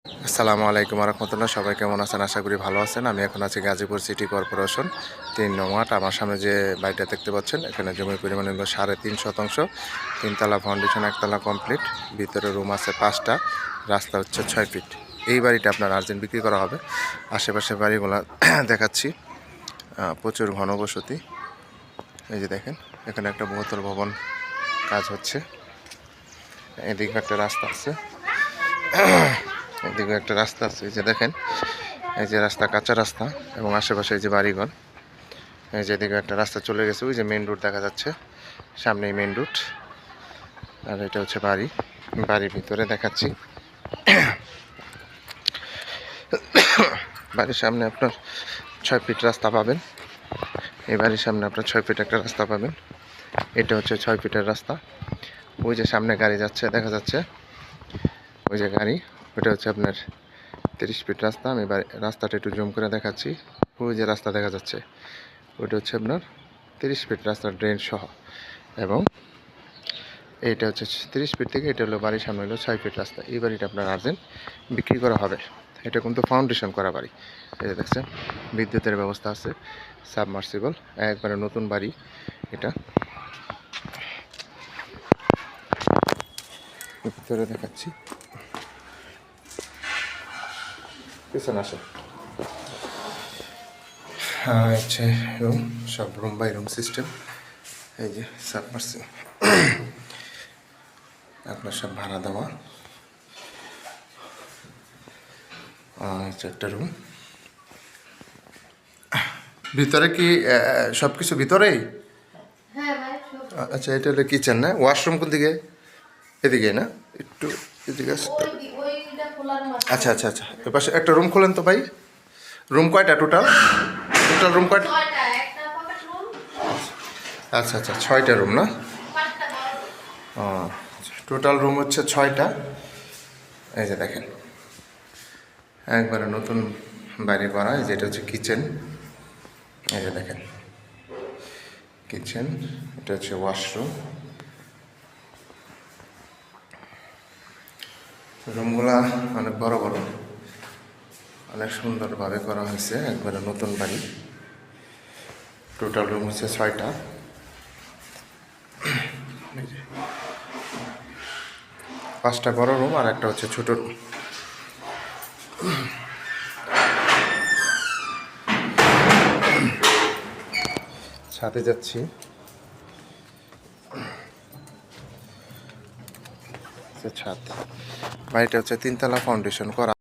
আসসালামু আলাইকুম রহমতুল্লাহ। সবাই কেমন আছেন? আশা করি ভালো আছেন। আমি এখন আছি গাজীপুর সিটি কর্পোরেশন 3 নং ওয়ার্ড। আমার সামনে যে বাড়িটা দেখতে পাচ্ছেন, এখানে জমির পরিমাণ হলো 3.5 শতাংশ, 3 তলা ফাউন্ডেশন, 1 তলা কমপ্লিট, ভিতরে রুম আছে 5টা, রাস্তা হচ্ছে 6 ফিট। এই বাড়িটা আপনার আর্জেন্ট বিক্রি করা হবে। আশেপাশে বাড়িগুলো দেখাচ্ছি, প্রচুর ঘনবসতি। এই যে দেখেন, এখানে একটা বহুতল ভবন কাজ হচ্ছে। এদিকে একটা রাস্তা আছে, এদিকে একটা রাস্তা আছে। এই যে দেখেন, এই যে রাস্তা, কাঁচা রাস্তা, এবং আশেপাশে এই যে বাড়িঘর। এই যে এদিকে একটা রাস্তা চলে গেছে, ওই যে মেন রোড দেখা যাচ্ছে, সামনেই মেন রোড। আর এটা হচ্ছে বাড়ি, বাড়ির ভিতরে দেখাচ্ছি। বাড়ির সামনে আপনার 6 ফিট রাস্তা পাবেন। এই বাড়ির সামনে আপনার 6 ফিট একটা রাস্তা পাবেন। এটা হচ্ছে 6 ফিটের রাস্তা। ওই যে সামনে গাড়ি যাচ্ছে দেখা যাচ্ছে, ওই যে গাড়ি, ওইটা হচ্ছে আপনার 30 ফিট রাস্তা। আমি রাস্তাটা একটু জুম করে দেখাচ্ছি। ওই যে রাস্তা দেখা যাচ্ছে, ওইটা হচ্ছে আপনার 30 ফিট রাস্তা, ড্রেন সহ। এবং এইটা হচ্ছে 30 ফিট থেকে, এটা হলো বাড়ির সামনে হলো 6 ফিট রাস্তা। এই বাড়িটা আপনার আর্জেন্ট বিক্রি করা হবে। এটা কিন্তু ফাউন্ডেশন করা বাড়ি। এই যে দেখছেন, বিদ্যুতের ব্যবস্থা আছে, সাবমার্সিবল, একবারে নতুন বাড়ি এটা। ভিতরে দেখাচ্ছি, পিছনে আসে। হচ্ছে রুম, সব রুম বাই রুম সিস্টেম। এই যে সাবমার্সিবল, আপনার সব ভাড়া দেওয়া। একটা রুম, ভিতরে কি সব কিছু ভিতরেই? আচ্ছা, এটা হলো কিচেন না? ওয়াশরুম কোন দিকে? এদিকে না, একটু এদিকে। আচ্ছা আচ্ছা আচ্ছা, এ পাশে একটা রুম খোলেন তো ভাই। রুম কয়টা টোটাল? টোটাল রুম কয়টা? আচ্ছা আচ্ছা, 6টা রুম না? ও, টোটাল রুম হচ্ছে 6টা। এই যে দেখেন, একবারে নতুন বাড়ি করা। এই যে এটা হচ্ছে কিচেন। এই যে দেখেন কিচেন, এটা হচ্ছে ওয়াশরুম। রুমগুলা অনেক বড় বড়, অনেক সুন্দরভাবে করা হয়েছে, একবারে নতুন বাড়ি। টোটাল রুম হচ্ছে 6টা। 5টা বড় রুম আর একটা হচ্ছে ছোট রুম। ছাদে যাচ্ছি, ছাদ। বাড়িটা হচ্ছে 3 তলা ফাউন্ডেশন করা।